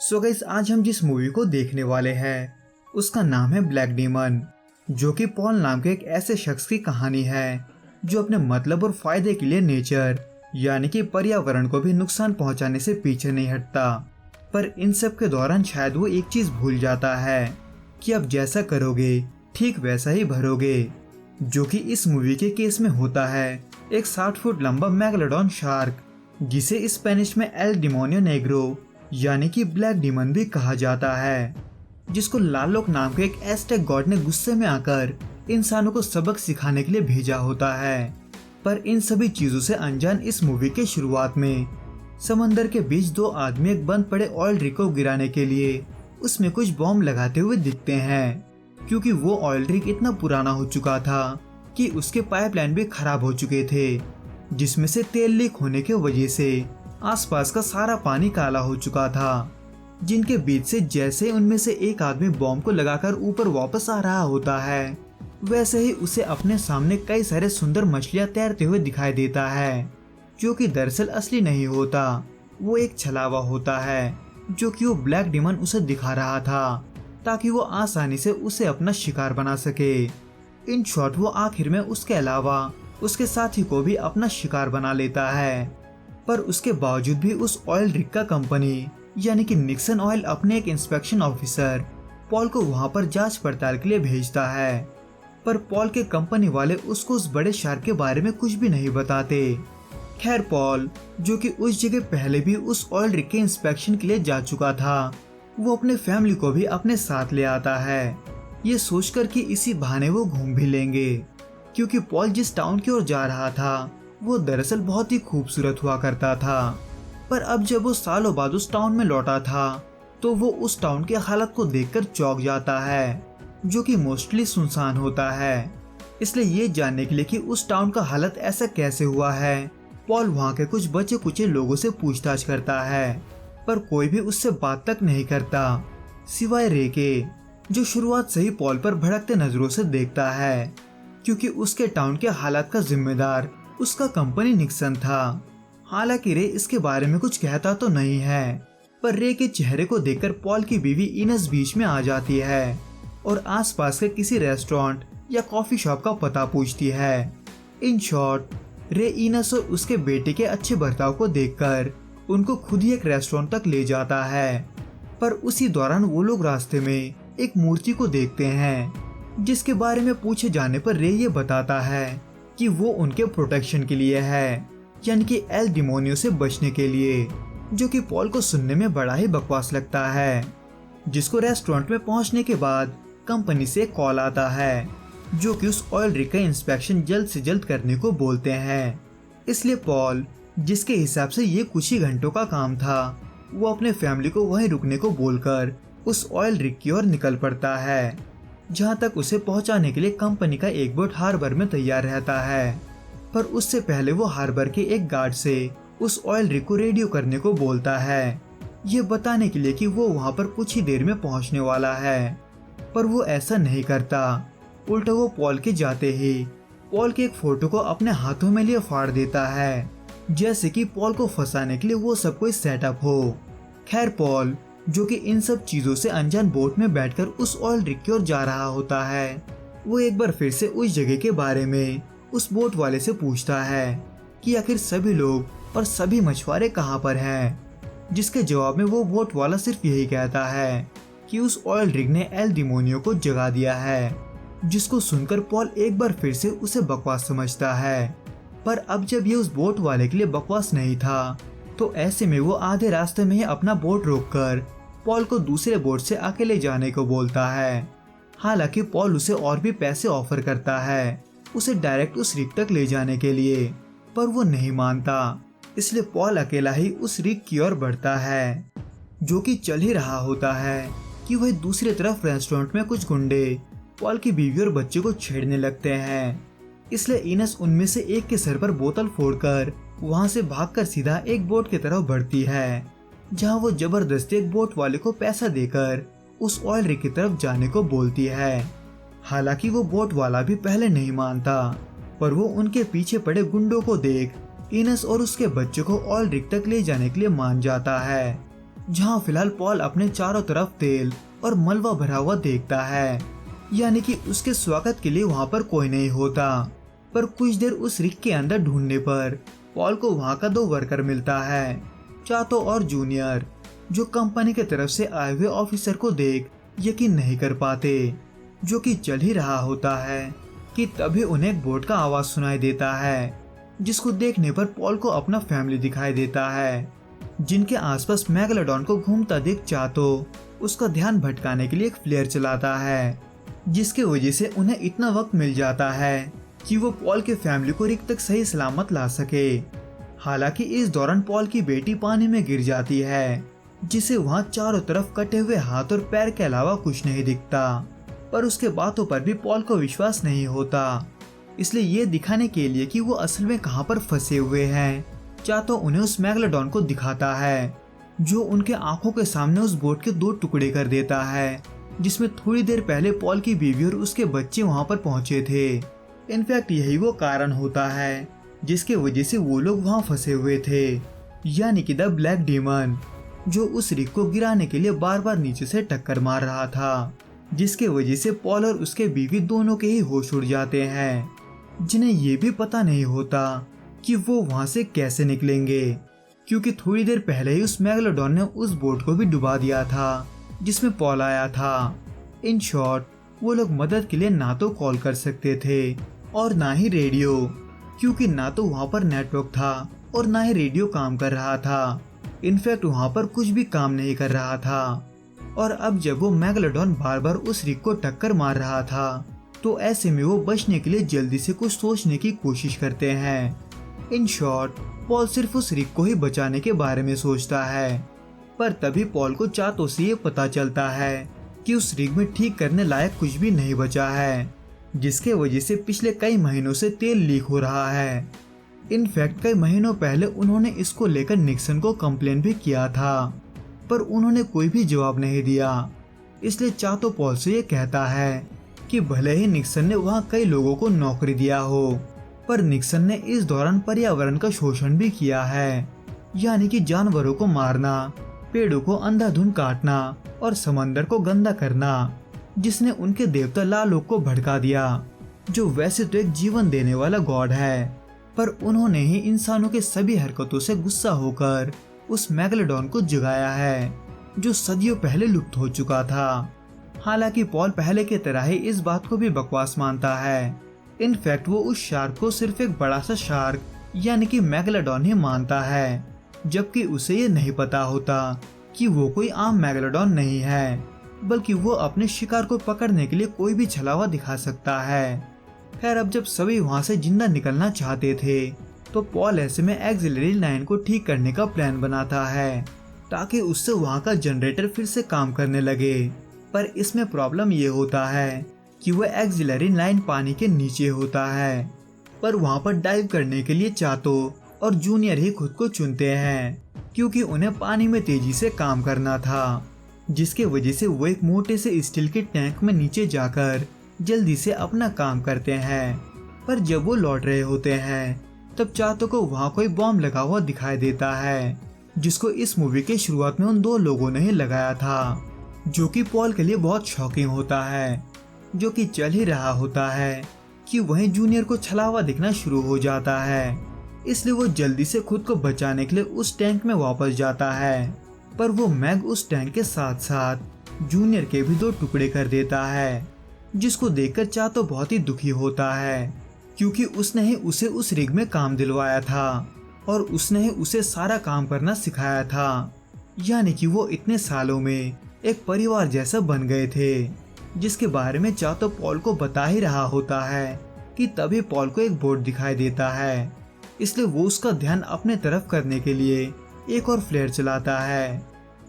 So guys, आज हम जिस मूवी को देखने वाले हैं उसका नाम है ब्लैक डीमन, जो कि पॉल नाम के एक ऐसे शख्स की कहानी है जो अपने मतलब और फायदे के लिए नेचर यानी कि पर्यावरण को भी नुकसान पहुंचाने से पीछे नहीं हटता। पर इन सब के दौरान शायद वो एक चीज भूल जाता है कि अब जैसा करोगे ठीक वैसा ही भरोगे, जो कि इस मूवी के केस में होता है। एक 60 फुट लंबा मैगलोडॉन शार्क, जिसे स्पेनिश में एल डिमोनियो नेग्रो यानी कि ब्लैक डीमन भी कहा जाता है, जिसको लालोक नाम के एक एस्टेक गॉड ने गुस्से में आकर इंसानों को सबक सिखाने के लिए भेजा होता है। पर इन सभी चीजों से अनजान इस मूवी के शुरुआत में समंदर के बीच दो आदमी एक बंद पड़े ऑयल रिग को गिराने के लिए उसमें कुछ बॉम्ब लगाते हुए दिखते हैं, क्योंकि वो ऑयल रिग इतना पुराना हो चुका था कि उसके पाइपलाइन भी खराब हो चुके थे, जिसमें से तेल लीक होने की वजह से आसपास का सारा पानी काला हो चुका था। जिनके बीच से जैसे उनमें से एक आदमी बॉम्ब को लगाकर ऊपर वापस आ रहा होता है, वैसे ही उसे अपने सामने कई सारे सुंदर मछलियां तैरते हुए दिखाई देता है, जो कि दरअसल असली नहीं होता, वो एक छलावा होता है जो कि वो ब्लैक डीमन उसे दिखा रहा था ताकि वो आसानी से उसे अपना शिकार बना सके। इन शॉर्ट वो आखिर में उसके अलावा उसके साथी को भी अपना शिकार बना लेता है। पर उसके बावजूद भी उस ऑयल रिग का कंपनी यानी कि निक्सन ऑयल अपने एक इंस्पेक्शन ऑफिसर पॉल को वहां पर जांच पड़ताल के लिए भेजता है। पर पॉल के कंपनी वाले उसको उस बड़े शार्क के बारे में कुछ भी नहीं बताते। खैर, पॉल जो कि उस जगह पहले भी उस ऑयल रिग के इंस्पेक्शन के लिए जा चुका था, वो अपने फैमिली को भी अपने साथ ले आता है, ये सोचकर कि इसी बहाने वो घूम भी लेंगे, क्योंकि पॉल जिस टाउन की ओर जा रहा था वो दरअसल बहुत ही खूबसूरत हुआ करता था। पर अब जब वो सालों बाद उस टाउन में लौटा था तो वो उस टाउन के हालत को देखकर चौंक जाता है, जो कि मोस्टली सुनसान होता है। इसलिए ये जानने के लिए कि उस टाउन का हालत ऐसा कैसे हुआ है, पॉल वहाँ के कुछ बचे कुचे लोगों से पूछताछ करता है, पर कोई भी उससे बात तक नहीं करता सिवाय रे के, जो शुरुआत से ही पॉल पर भड़कते नजरों से देखता है, क्योंकि उसके टाउन के हालात का जिम्मेदार उसका कंपनी निक्सन था। हालांकि रे इसके बारे में कुछ कहता तो नहीं है, पर रे के चेहरे को देखकर पॉल की बीवी इनस बीच में आ जाती है और आसपास के किसी रेस्टोरेंट या कॉफी शॉप का पता पूछती है। इन शॉर्ट, रे इनस और उसके बेटे के अच्छे बर्ताव को देखकर उनको खुद ही एक रेस्टोरेंट तक ले जाता है। पर उसी दौरान वो लोग रास्ते में एक मूर्ति को देखते हैं, जिसके बारे में पूछे जाने पर रे ये बताता है कि वो उनके प्रोटेक्शन के लिए है, यानी कि एल डिमोनियो से बचने के लिए, जो कि पॉल को सुनने में बड़ा ही बकवास लगता है। जिसको रेस्टोरेंट में पहुंचने के बाद कंपनी से कॉल आता है, जो कि उस ऑयल रिग का इंस्पेक्शन जल्द से जल्द करने को बोलते हैं। इसलिए पॉल, जिसके हिसाब से ये कुछ ही घंटों का काम था, वो अपने फैमिली को वहीं रुकने को बोलकर उस ऑयल रिग की ओर निकल पड़ता है, जहां तक उसे पहुंचाने के लिए कंपनी का एक बोट हार्बर में तैयार रहता है। पर उससे पहले वो हार्बर के एक गार्ड से उस ऑयल रिग को रेडियो करने को बोलता है, ये बताने के लिए कि वो वहां पर कुछ ही देर में पहुंचने वाला है। पर वो ऐसा नहीं करता, उल्टा वो पॉल के जाते ही पॉल के एक फोटो को अपने हाथों में लिए फाड़ देता है, जैसे कि पॉल को फंसाने के लिए वो सब कोई सेटअप हो। खैर, पॉल जो कि इन सब चीजों से अनजान बोट में बैठकर उस ऑयल रिग की ओर जा रहा होता है, वो एक बार फिर से उस जगह के बारे में उस बोट वाले से पूछता है कि आखिर सभी लोग और सभी मछुआरे कहाँ पर हैं, जिसके जवाब में वो बोट वाला सिर्फ यही कहता है कि उस ऑयल रिग ने एल डिमोनियो को जगा दिया है, जिसको सुनकर पॉल एक बार फिर से उसे बकवास समझता है। पर अब जब ये उस बोट वाले के लिए बकवास नहीं था, तो ऐसे में वो आधे रास्ते में ही अपना बोट रोककर पॉल को दूसरे बोट से अकेले जाने को बोलता है। हालांकि पॉल उसे और भी पैसे ऑफर करता है उसे डायरेक्ट उस रिग तक ले जाने के लिए, पर वो नहीं मानता। इसलिए पॉल अकेला ही उस रिग की ओर बढ़ता है, जो कि चल ही रहा होता है कि वह दूसरी तरफ रेस्टोरेंट में कुछ गुंडे पॉल की बीवी और बच्चे को छेड़ने लगते हैं। इसलिए इनस उनमें से एक के सर पर बोतल फोड़कर वहां से भागकर सीधा एक बोट की तरफ बढ़ती है, जहां वो जबरदस्ती एक बोट वाले को पैसा देकर उस ऑयल रिग की तरफ जाने को बोलती है। हालांकि वो बोट वाला भी पहले नहीं मानता, पर वो उनके पीछे पड़े गुंडों को देख इनस और उसके बच्चे को ऑयल रिग तक ले जाने के लिए मान जाता है। जहां फिलहाल पॉल अपने चारों तरफ तेल और मलबा भरा हुआ देखता है, यानी कि उसके स्वागत के लिए वहां पर कोई नहीं होता। पर कुछ देर उस रिग के अंदर ढूंढने पर पॉल को वहां का 2 वर्कर मिलता है, चातो और जूनियर, जो कंपनी की तरफ से आए हुए ऑफिसर को देख यकीन नहीं कर पाते, जो कि चल ही रहा होता है कि तभी उन्हें एक बोट का आवाज सुनाई देता है, जिसको देखने पर पॉल को अपना फैमिली दिखाई देता है, जिनके आसपास मैगलोडॉन को घूमता देख चातो उसका ध्यान भटकाने के लिए एक फ्लेयर चलाता है, जिसके वजह से उन्हें इतना वक्त मिल जाता है कि वो पॉल के फैमिली को रिग तक सही सलामत ला सके। हालांकि इस दौरान पॉल की बेटी पानी में गिर जाती है, जिसे वहां चारों तरफ कटे हुए हाथ और पैर के अलावा कुछ नहीं दिखता। पर उसके बातों पर भी पॉल को विश्वास नहीं होता, इसलिए ये दिखाने के लिए कि वो असल में कहां पर फंसे हुए हैं, चातो उन्हें उस मैगलोडॉन को दिखाता है, जो उनके आंखों के सामने उस बोट के 2 टुकड़े कर देता है, जिसमें थोड़ी देर पहले पॉल की बीवी और उसके बच्चे वहां पर पहुंचे थे। इनफैक्ट यही वो कारण होता है जिसके वजह से वो लोग वहां फंसे हुए थे, यानी कि द ब्लैक डीमन, जो उस रिग को गिराने के लिए बार बार नीचे से टक्कर मार रहा था, जिसके वजह से पॉल और उसके बीवी दोनों के ही होश उड़ जाते हैं, जिन्हें ये भी पता नहीं होता कि वो वहां से कैसे निकलेंगे, क्योंकि थोड़ी देर पहले ही उस मैगलोडॉन ने उस बोट को भी डुबा दिया था जिसमें पॉल आया था। इन शॉर्ट, वो लोग मदद के लिए ना तो कॉल कर सकते थे और ना ही रेडियो, क्योंकि ना तो वहां पर नेटवर्क था और ना ही रेडियो काम कर रहा था। इनफैक्ट वहां पर कुछ भी काम नहीं कर रहा था। और अब जब वो मैगलोडॉन बार बार उस रिग को टक्कर मार रहा था, तो ऐसे में वो बचने के लिए जल्दी से कुछ सोचने की कोशिश करते हैं। इन शॉर्ट, पॉल सिर्फ उस रिग को ही बचाने के बारे में सोचता है। पर तभी पॉल को चातो से ये पता चलता है कि उस रिग में ठीक करने लायक कुछ भी नहीं बचा है, जिसके वजह से पिछले कई महीनों से तेल लीक हो रहा है। इनफैक्ट कई महीनों पहले उन्होंने इसको लेकर निक्सन को कंप्लेन भी किया था, पर उन्होंने कोई भी जवाब नहीं दिया। इसलिए चातो पॉल से ये कहता है कि भले ही निक्सन ने वहाँ कई लोगों को नौकरी दिया हो, पर निक्सन ने इस दौरान पर्यावरण का शोषण भी किया है, यानी कि जानवरों को मारना, पेड़ों को अंधाधुंध काटना और समंदर को गंदा करना, जिसने उनके देवता लालोक को भड़का दिया, जो वैसे तो एक जीवन देने वाला गॉड है, पर उन्होंने ही इंसानों के सभी हरकतों से गुस्सा होकर उस मैगलोडॉन को जगाया है, जो सदियों पहले लुप्त हो चुका था। हालांकि पॉल पहले की तरह ही इस बात को भी बकवास मानता है। इनफैक्ट वो उस शार्क को सिर्फ एक बड़ा सा शार्क यानी कि मैगलोडॉन ही मानता है, जबकि उसे ये नहीं पता होता कि वो कोई आम मैगलोडॉन नहीं है, बल्कि वो अपने शिकार को पकड़ने के लिए कोई भी छलावा दिखा सकता है। खैर, अब जब सभी वहाँ से जिंदा निकलना चाहते थे, तो पॉल ऐसे में एक्सिलरी लाइन को ठीक करने का प्लान बनाता है, ताकि उससे वहाँ का जनरेटर फिर से काम करने लगे। पर इसमें प्रॉब्लम ये होता है कि वह एक्सिलरी लाइन पानी के नीचे होता है, पर वहाँ पर डाइव करने के लिए चातो और जूनियर ही खुद को चुनते हैं, क्योंकि उन्हें पानी में तेजी से काम करना था, जिसके वजह से वो एक मोटे से स्टील के टैंक में नीचे जाकर जल्दी से अपना काम करते हैं। पर जब वो लौट रहे होते हैं, तब चातो को वहाँ कोई बॉम्ब लगा हुआ दिखाई देता है, जिसको इस मूवी के शुरुआत में उन 2 लोगों ने ही लगाया था, जो कि पॉल के लिए बहुत शॉकिंग होता है, जो कि चल ही रहा होता है कि वहीं जूनियर को छलावा दिखना शुरू हो जाता है। इसलिए वो जल्दी से खुद को बचाने के लिए उस टैंक में वापस जाता है, पर वो मैग उस टैंक के साथ साथ जूनियर के भी 2 टुकड़े कर देता है, जिसको देखकर चातो बहुत ही दुखी होता है, क्योंकि उसने ही उसे उस रिग में काम दिलवाया था और उसने ही उसे सारा काम करना सिखाया था, यानी कि वो इतने सालों में एक परिवार जैसा बन गए थे, जिसके बारे में चातो पॉल को बता ही रहा होता है कि तभी पॉल को एक बोट दिखाई देता है। इसलिए वो उसका ध्यान अपने तरफ करने के लिए एक और फ्लेयर चलाता है,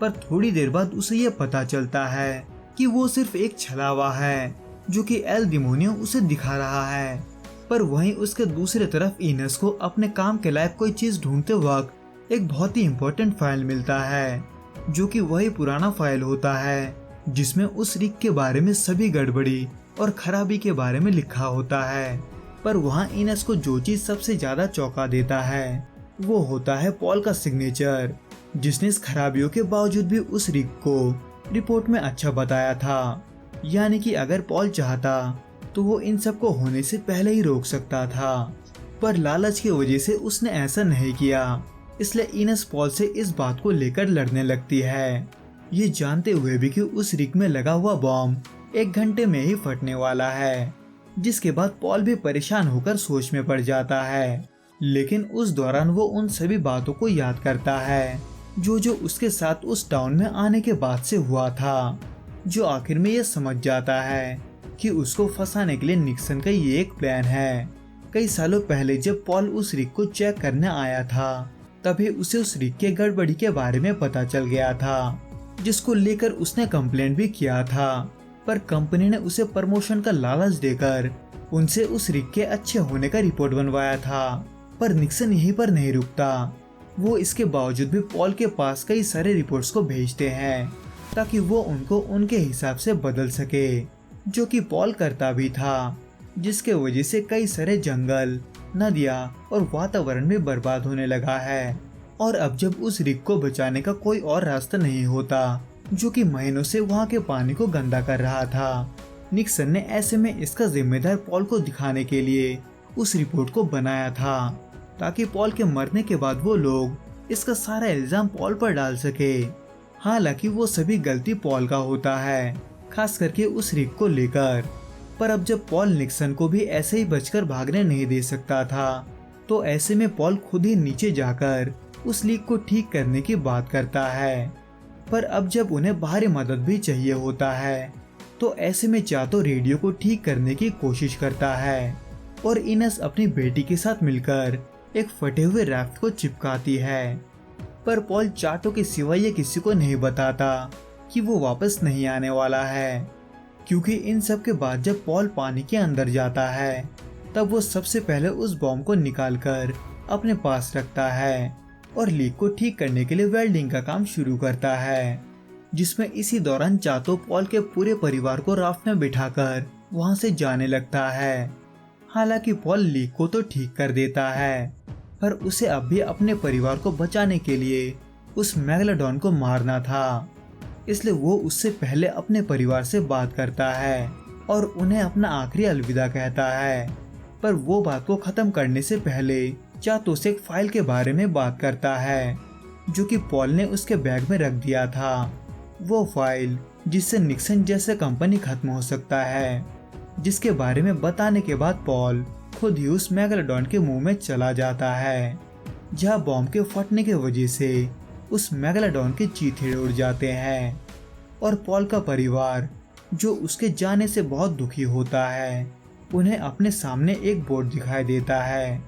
पर थोड़ी देर बाद उसे यह पता चलता है कि वो सिर्फ एक छलावा है, जो कि एल डिमोनियो उसे दिखा रहा है। पर वहीं उसके दूसरे तरफ इनस को अपने काम के लायक कोई चीज ढूंढते वक्त एक बहुत ही इम्पोर्टेंट फाइल मिलता है, जो कि वही पुराना फाइल होता है जिसमें उस रिग के बारे में सभी गड़बड़ी और खराबी के बारे में लिखा होता है। पर वहाँ इनस को जो चीज सबसे ज्यादा चौंका देता है, वो होता है पॉल का सिग्नेचर, जिसने इस खराबियों के बावजूद भी उस रिक को रिपोर्ट में अच्छा बताया था। यानी कि अगर पॉल चाहता तो वो इन सब को होने से पहले ही रोक सकता था, पर लालच की वजह से उसने ऐसा नहीं किया। इसलिए इनेस पॉल से इस बात को लेकर लड़ने लगती है, ये जानते हुए भी कि उस रिक में लगा हुआ बॉम्ब 1 घंटे में ही फटने वाला है। जिसके बाद पॉल भी परेशान होकर सोच में पड़ जाता है, लेकिन उस दौरान वो उन सभी बातों को याद करता है जो उसके साथ उस टाउन में आने के बाद से हुआ था। जो आखिर में ये समझ जाता है कि उसको फंसाने के लिए निक्सन का ये एक प्लान है। कई सालों पहले जब पॉल उस रिक को चेक करने आया था, तभी उसे उस रिक के गड़बड़ी के बारे में पता चल गया था, जिसको लेकर उसने कंप्लेंट भी किया था। पर कंपनी ने उसे प्रमोशन का लालच देकर उनसे उस रिक के अच्छे होने का रिपोर्ट बनवाया था। पर निक्सन यहीं पर नहीं रुकता, वो इसके बावजूद भी पॉल के पास कई सारे रिपोर्ट्स को भेजते हैं ताकि वो उनको उनके हिसाब से बदल सके, जो कि पॉल करता भी था। जिसके वजह से कई सारे जंगल, नदियाँ और वातावरण भी बर्बाद होने लगा है। और अब जब उस रिक को बचाने का कोई और रास्ता नहीं होता, जो कि महीनों से वहाँ के पानी को गंदा कर रहा था, निक्सन ने ऐसे में इसका जिम्मेदार पॉल को दिखाने के लिए उस रिपोर्ट को बनाया था, ताकि पॉल के मरने के बाद वो लोग इसका सारा इल्जाम पॉल पर डाल सके। हालांकि वो सभी गलती पॉल का होता है, खास करके उस रिक को लेकर। पर अब जब पॉल निक्सन को भी ऐसे ही बचकर भागने नहीं दे सकता था, तो ऐसे में पॉल खुद ही नीचे जाकर उस लीक को ठीक करने की बात करता है। पर अब जब उन्हें बाहरी मदद भी चाहिए होता है, तो ऐसे में चातो रेडियो को ठीक करने की कोशिश करता है और इनेस अपनी बेटी के साथ मिलकर एक फटे हुए राफ्ट को चिपकाती है। पर पॉल चाटो के सिवाय ये किसी को नहीं बताता कि वो वापस नहीं आने वाला है, क्योंकि इन सब के बाद जब पॉल पानी के अंदर जाता है, तब वो सबसे पहले उस बॉम्ब को निकालकर अपने पास रखता है और लीक को ठीक करने के लिए वेल्डिंग का काम शुरू करता है, जिसमें इसी दौरान चातो पॉल के पूरे परिवार को राफ्ट में बिठाकर वहां से जाने लगता है। हालांकि पॉल लीक को तो ठीक कर देता है, पर उसे अब भी अपने परिवार को बचाने के लिए उस मेगालोडॉन को मारना था। इसलिए वो उससे पहले अपने परिवार से बात करता है और उन्हें अपना आखिरी अलविदा कहता है। पर वो बात को खत्म करने से पहले चातो से एक फाइल के बारे में बात करता है, जो कि पॉल ने उसके बैग में रख दिया था। वो फाइल जिससे निक्सन जैसे कंपनी खत्म हो सकता है, जिसके बारे में बताने के बाद पॉल खुद ही उस मेगालोडॉन के मुंह में चला जाता है, जहां बॉम्ब के फटने की वजह से उस मेगालोडॉन के चीथे उड़ जाते हैं। और पॉल का परिवार, जो उसके जाने से बहुत दुखी होता है, उन्हें अपने सामने एक बोर्ड दिखाई देता है,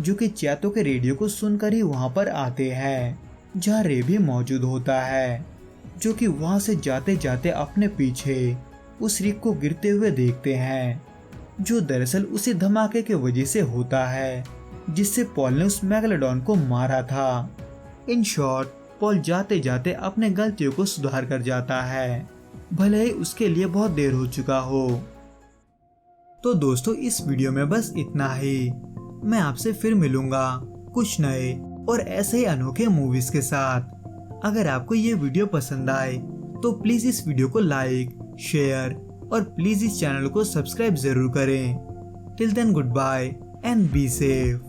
जो कि चातो के रेडियो को सुनकर ही वहां पर आते हैं, जहां रे भी मौजूद होता है, जो कि वहां से जाते जाते अपने पीछे उस रिक को गिरते हुए देखते हैं, जो दरअसल उसी धमाके के वजह से होता है जिससे पॉल ने उस मेगालोडॉन को मारा था। इन शॉर्ट, पॉल जाते जाते अपने गलतियों को सुधार कर जाता है, भले ही उसके लिए बहुत देर हो चुका हो। तो दोस्तों, इस वीडियो में बस इतना ही। मैं आपसे फिर मिलूंगा कुछ नए और ऐसे ही अनोखे मूवीज के साथ। अगर आपको ये वीडियो पसंद आए तो प्लीज इस वीडियो को लाइक, शेयर और प्लीज इस चैनल को सब्सक्राइब जरूर करें। Till then, good bye and be safe.